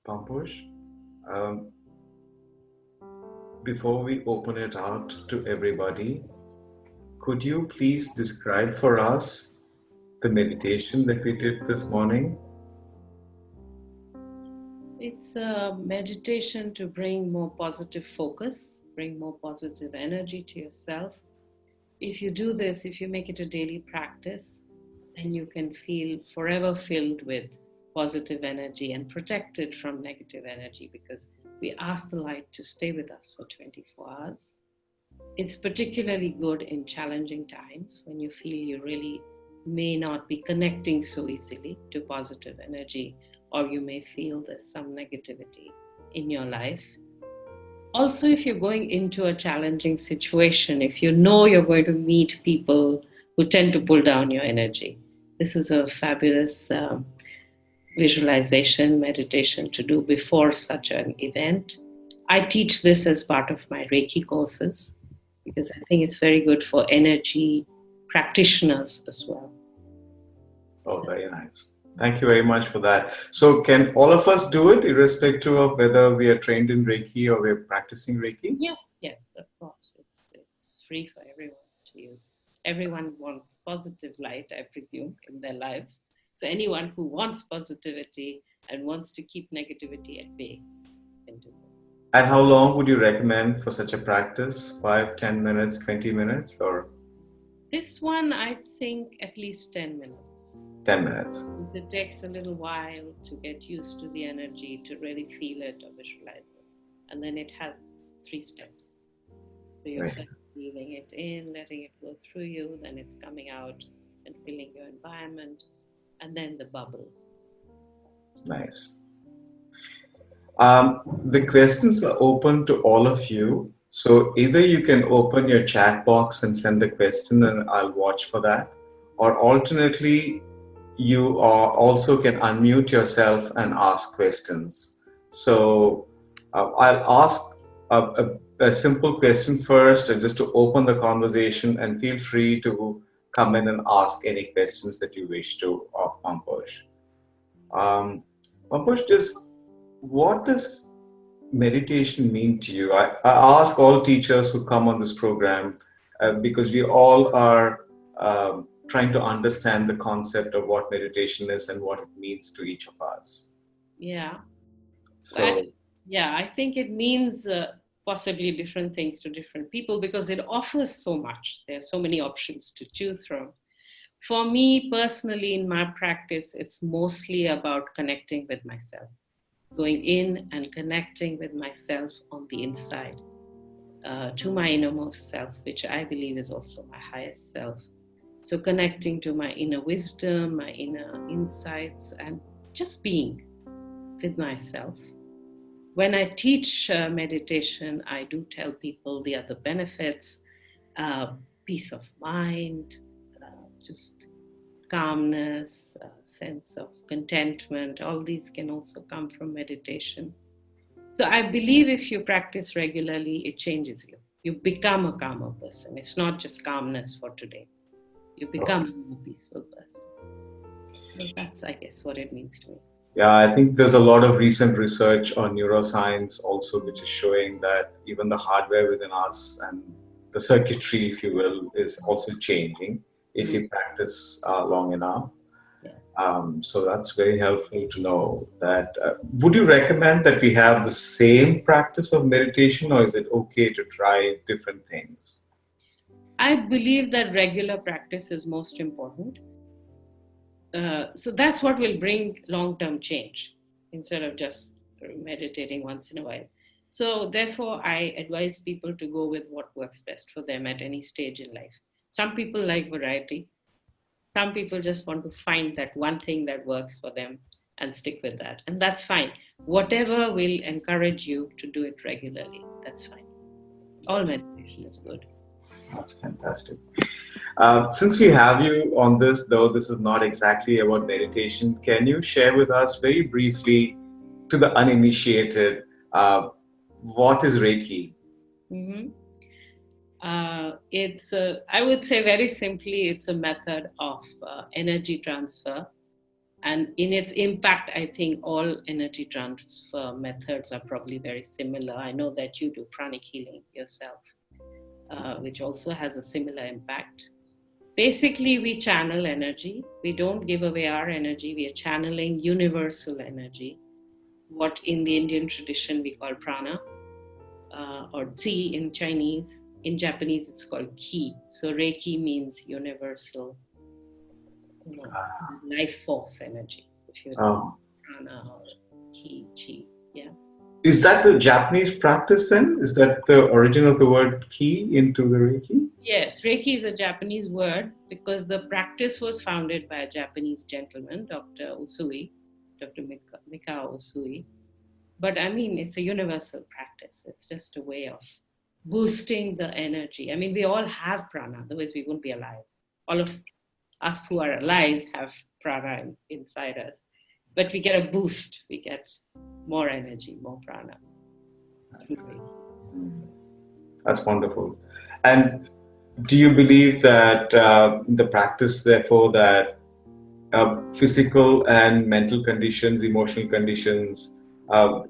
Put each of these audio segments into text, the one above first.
Pamposh, um, before we open it out to everybody, could you please describe for us the meditation that we did this morning? It's a meditation to bring more positive focus, bring more positive energy to yourself. If you do this, if you make it a daily practice, then you can feel forever filled with positive energy and protected from negative energy because we ask the light to stay with us for 24 hours. It's particularly good in challenging times when you feel you really may not be connecting so easily to positive energy, or you may feel there's some negativity in your life. Also, if you're going into a challenging situation, if you know you're going to meet people who tend to pull down your energy, this is a fabulous visualization meditation to do before such an event. I teach this as part of my Reiki courses because I think it's very good for energy practitioners as well. Oh, very nice. Thank you very much for that. So, can all of us do it, irrespective of whether we are trained in Reiki or we're practicing Reiki? Yes, yes, of course. It's free for everyone to use. Everyone wants positive light, I presume, in their lives. So anyone who wants positivity and wants to keep negativity at bay can do this. And how long would you recommend for such a practice? 5, 10 minutes, 20 minutes, or This one, I think at least 10 minutes. 10 minutes? Because it takes a little while to get used to the energy, to really feel it or visualize it. And then it has 3 steps. So you're Right. first feeling it in, letting it go through you, then it's coming out and feeling your environment, and then the bubble. Nice. The questions are open to all of you. So either you can open your chat box and send the question, and I'll watch for that. Or alternately, you also can unmute yourself and ask questions. So I'll ask a simple question first, and just to open the conversation, and feel free to come in and ask any questions that you wish to of Pamposh. Pamposh, just what does meditation mean to you? I ask all teachers who come on this program because we all are trying to understand the concept of what meditation is and what it means to each of us. Yeah. Well, So, yeah, I think it means possibly different things to different people because it offers so much. There are so many options to choose from. For me personally, in my practice, it's mostly about connecting with myself, going in and connecting with myself on the inside, to my innermost self, which I believe is also my highest self. So, connecting to my inner wisdom, my inner insights, and just being with myself. When I teach meditation, I do tell people the other benefits, uh, peace of mind, just calmness, sense of contentment. All these can also come from meditation. So I believe if you practice regularly, it changes you. You become a calmer person. It's not just calmness for today. You become a more peaceful person. So that's, I guess, what it means to me. yeah, I think there's a lot of recent research on neuroscience also, which is showing that even the hardware within us and the circuitry, if you will, is also changing if Mm, you practice long enough. yes. So that's very helpful to know that. Would you recommend that we have the same practice of meditation, or is it okay to try different things? I believe that regular practice is most important. So that's what will bring long term change instead of just meditating once in a while. So, therefore, I advise people to go with what works best for them at any stage in life. Some people like variety, some people just want to find that one thing that works for them and stick with that. And that's fine. Whatever will encourage you to do it regularly, that's fine. All meditation is good. That's fantastic. Since we have you on this, though this is not exactly about meditation, can you share with us very briefly, to the uninitiated, what is Reiki? Mhm. I would say very simply, it's a method of energy transfer And in its impact, I think all energy transfer methods are probably very similar. I know that you do pranic healing yourself, which also has a similar impact. Basically, we channel energy. We don't give away our energy. We are channeling universal energy, what in the Indian tradition we call prana, or Qi in Chinese. In Japanese, it's called Ki. So Reiki means universal, you know, life force energy, if you know, Oh. prana or Ki, Chi. Yeah. Is that the Japanese practice then? Is that the origin of the word ki into the Reiki? Yes, Reiki is a Japanese word because the practice was founded by a Japanese gentleman, Dr. Usui, Dr. Mikao Usui. But I mean, it's a universal practice. It's just a way of boosting the energy. I mean, we all have prana, otherwise we wouldn't be alive. All of us who are alive have prana inside us. But we get a boost, we get more energy, more prana. That's wonderful. And do you believe that the practice, therefore, that physical and mental conditions, emotional conditions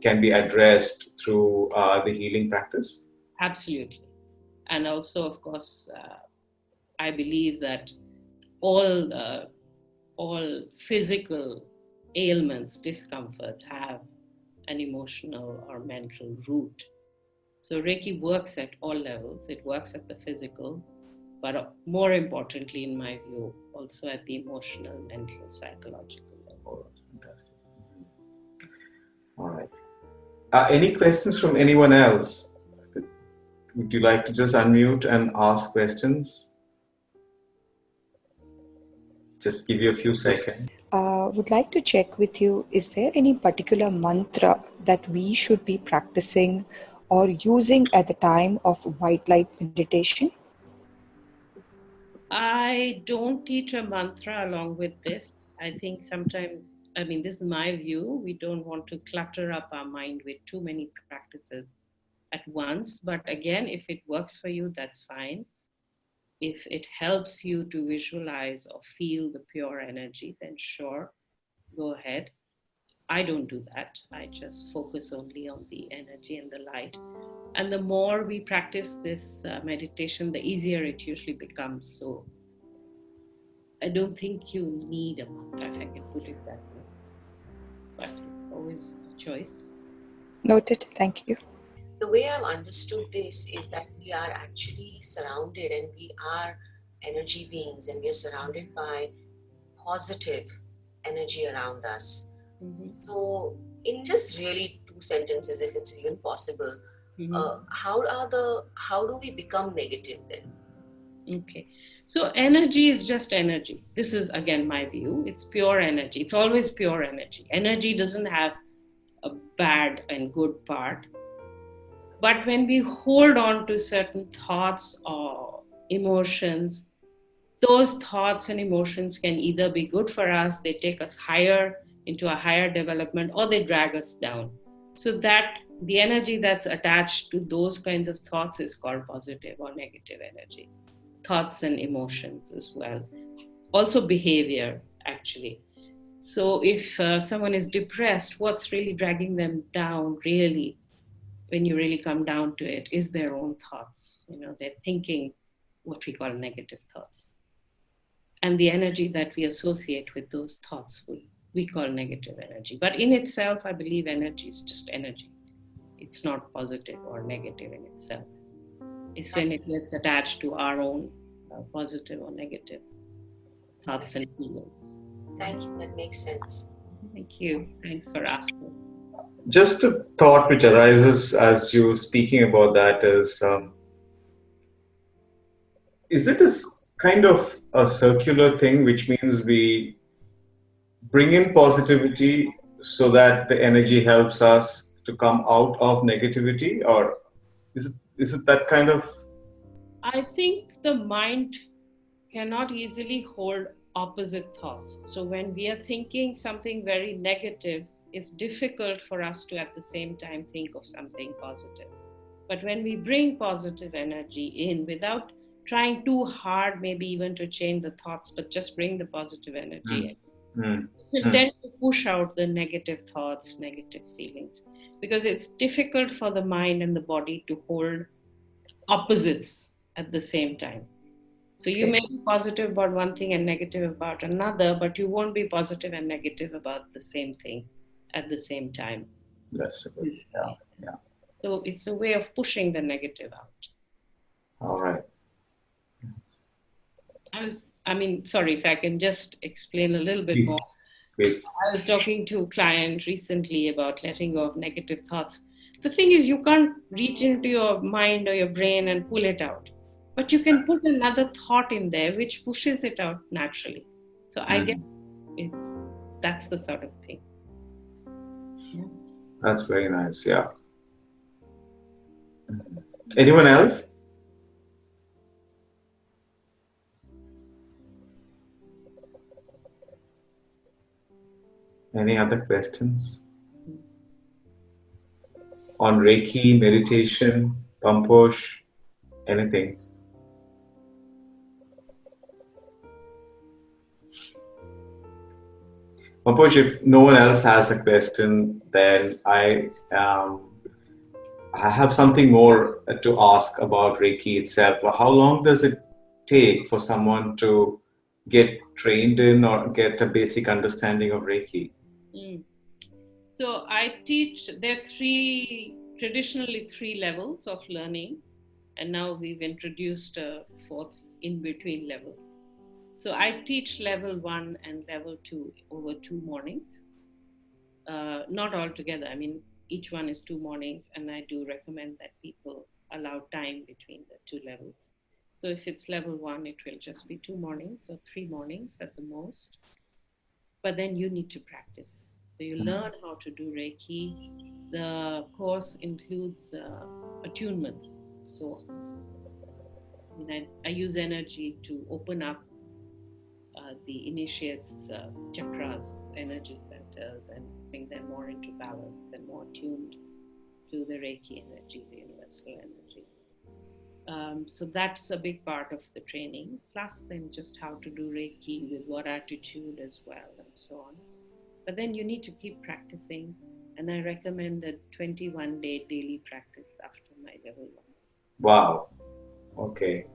can be addressed through the healing practice? Absolutely. And also, of course, I believe that all all physical ailments, discomforts have an emotional or mental root. So Reiki works at all levels. It works at the physical, but more importantly, in my view, also at the emotional, mental, psychological level. Oh, fantastic. All right. Any questions from anyone else? Would you like to just unmute and ask questions? Just give you a few seconds. Would like to check with you, is there any particular mantra that we should be practicing or using at the time of white light meditation? I don't teach a mantra along with this. I think sometimes, I mean, this is my view. We don't want to clutter up our mind with too many practices at once. But again, if it works for you, that's fine. If it helps you to visualize or feel the pure energy, then sure, go ahead. I don't do that. I just focus only on the energy and the light. And the more we practice this meditation, the easier it usually becomes. So I don't think you need a mantra, if I can put it that way. But it's always a choice. Noted. Thank you. The way I've understood this is that we are actually surrounded and we are energy beings and we are surrounded by positive energy around us. Mm-hmm. So, in just really 2 sentences, if it's even possible, Mm-hmm. how do we become negative then? Okay. So energy is just energy. This is again my view. It's pure energy. It's always pure energy. Energy doesn't have a bad and good part. But when we hold on to certain thoughts or emotions, those thoughts and emotions can either be good for us, they take us higher into a higher development, or they drag us down. So that the energy that's attached to those kinds of thoughts is called positive or negative energy. Thoughts and emotions as well. Also behavior, actually. So if someone is depressed, what's really dragging them down really, when you really come down to it, is their own thoughts. You know, they're thinking what we call negative thoughts. And the energy that we associate with those thoughts we call negative energy. But in itself, I believe energy is just energy. It's not positive or negative in itself. It's when it gets attached to our own positive or negative thoughts and feelings. Thank you, that makes sense. Thank you. Thanks for asking. Just a thought which arises as you speaking about that is it a kind of a circular thing, which means we bring in positivity so that the energy helps us to come out of negativity, or is it that kind of? I think the mind cannot easily hold opposite thoughts. So when we are thinking something very negative, it's difficult for us to at the same time think of something positive. But when we bring positive energy in without trying too hard, maybe even to change the thoughts, but just bring the positive energy in, Mm. It will tend to push out the negative thoughts, negative feelings, because it's difficult for the mind and the body to hold opposites at the same time. So you Okay. may be positive about one thing and negative about another, but you won't be positive and negative about the same thing at the same time. That's good. Yeah. Yeah. So it's a way of pushing the negative out. All right. Sorry, if I can just explain a little bit Please. more. Please. I was talking to a client recently about letting go of negative thoughts. The thing is, you can't reach into your mind or your brain and pull it out, but you can put another thought in there which pushes it out naturally. So I guess that's the sort of thing. That's very nice. Yeah. Anyone else? Any other questions on Reiki, meditation, Pamposh, anything? Pamposh, if no one else has a question, then I have something more to ask about Reiki itself. How long does it take for someone to get trained in or get a basic understanding of Reiki? So I teach, there are traditionally three levels of learning, and now we've introduced a fourth in between level. So I teach level 1 and level 2 over 2 mornings. Not all together. I mean, each one is 2 mornings, and I do recommend that people allow time between the 2 levels. So if it's level 1, it will just be 2 mornings or 3 mornings at the most. But then you need to practice. So you learn how to do Reiki. The course includes attunements. So I use energy to open up the initiates' chakras, energy centers, and bring them more into balance and more tuned to the Reiki energy, the universal energy. So that's a big part of the training, plus then just how to do Reiki with what attitude as well, and so on. But then you need to keep practicing, and I recommend a 21-day daily practice after my level 1. Wow. Okay.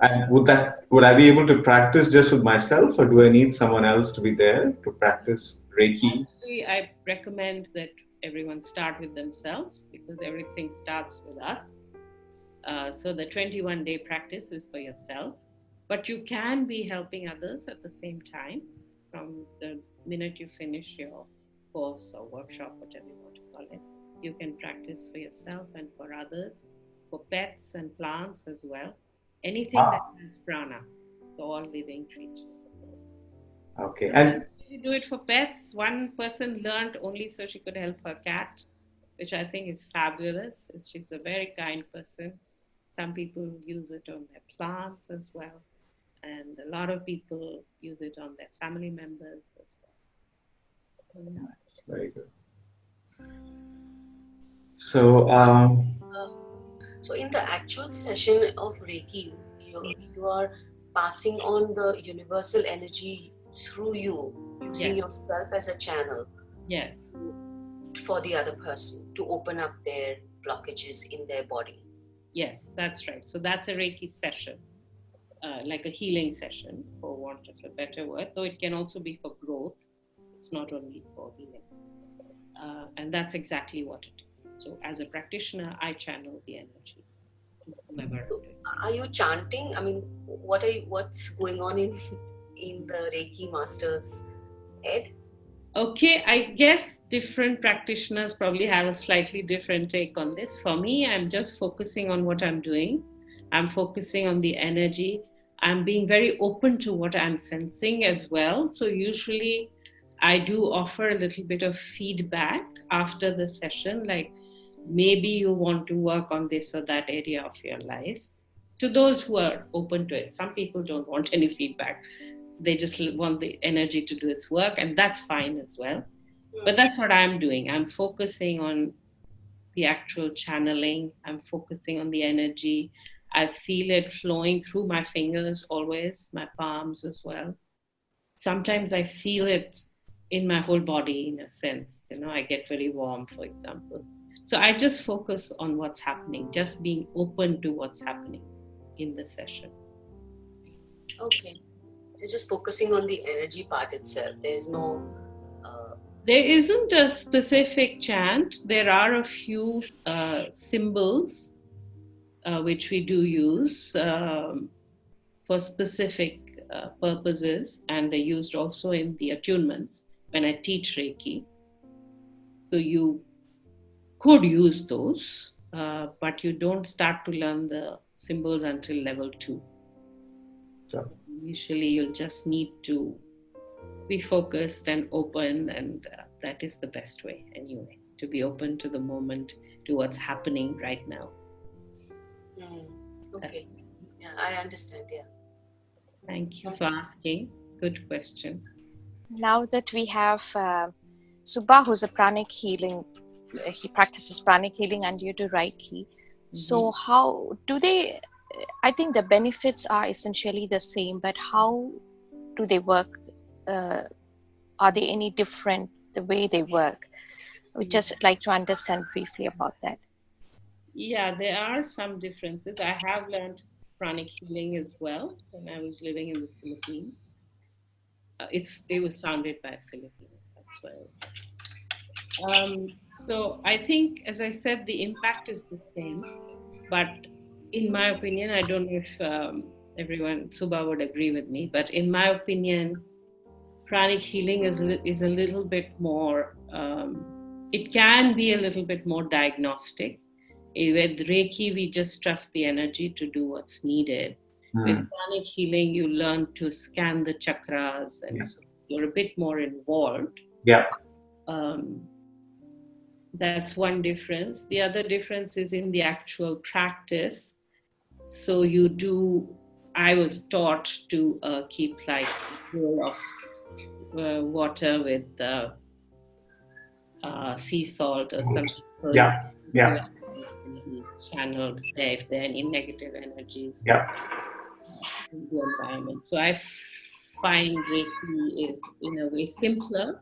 And would I be able to practice just with myself, or do I need someone else to be there to practice Reiki? Actually, I recommend that everyone start with themselves, because everything starts with us. So the 21-day practice is for yourself, but you can be helping others at the same time from the minute you finish your course or workshop, whatever you want to call it. You can practice for yourself and for others, for pets and plants as well. Anything that has prana, so all living creatures. Okay. And we do it for pets. One person learned only so she could help her cat, which I think is fabulous. She's a very kind person. Some people use it on their plants as well. And a lot of people use it on their family members as well. That's very good. So, So in the actual session of Reiki, you are passing on the universal energy through you, using yourself as a channel. Yes. For the other person to open up their blockages in their body. Yes, that's right. So that's a Reiki session, like a healing session, for want of a better word, though it can also be for growth. It's not only for healing. And that's exactly what it is. So as a practitioner, I channel the energy to whomever I'm doing. Are you chanting? I mean, what's going on in the Reiki master's head? Okay, I guess different practitioners probably have a slightly different take on this. For me, I'm just focusing on what I'm doing. I'm focusing on the energy. I'm being very open to what I'm sensing as well. So usually I do offer a little bit of feedback after the session, like maybe you want to work on this or that area of your life, to those who are open to it. Some people don't want any feedback. They just want the energy to do its work, and that's fine as well. But that's what I'm doing. I'm focusing on the actual channeling. I'm focusing on the energy. I feel it flowing through my fingers always, my palms as well. sometimes I feel it in my whole body, in a sense. I get very warm, for example. So I just focus on what's happening, just being open to what's happening in the session. Okay. So just focusing on the energy part itself. There's no... There isn't a specific chant. There are a few symbols which we do use for specific purposes, and they're used also in the attunements when I teach Reiki. So you could use those, but you don't start to learn the symbols until level 2. Sure. Usually you'll just need to be focused and open, and that is the best way anyway, to be open to the moment, to what's happening right now. Okay. Yeah, I understand. Yeah. Thank you for asking. Good question. Now that we have Subha, who's a pranic healing, he practices pranic healing and you do Reiki. So how do they, I think the benefits are essentially the same, but how do they work? Are they any different the way they work? We just like to understand briefly about that. Yeah, there are some differences. I have learned pranic healing as well when I was living in the Philippines. It was founded by Filipinos as well. So I think, as I said, the impact is the same. But in my opinion, I don't know if everyone, Subha, would agree with me, but in my opinion, pranic healing is a little bit more, it can be a little bit more diagnostic. With Reiki, we just trust the energy to do what's needed. With pranic healing, you learn to scan the chakras, and so you're a bit more involved. Yeah. That's one difference. The other difference is in the actual practice. So I was taught to keep like a bowl of water with sea salt or something. Yeah. Yeah. Channeled there if there are any negative energies in the environment. So I find Reiki is in a way simpler,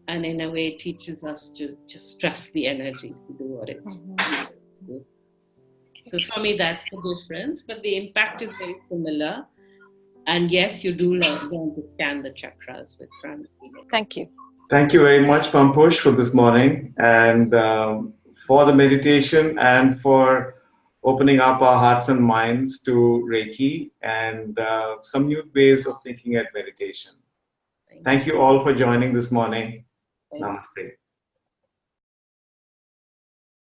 and in a way it teaches us to just trust the energy to do what it's doing. So for me, that's the difference, but the impact is very similar. And yes, you do learn to scan the chakras with pranic healing. Thank you. Thank you very much, Pamposh, for this morning, and for the meditation, and for opening up our hearts and minds to Reiki and some new ways of thinking at meditation. Thank you all for joining this morning. Namaste.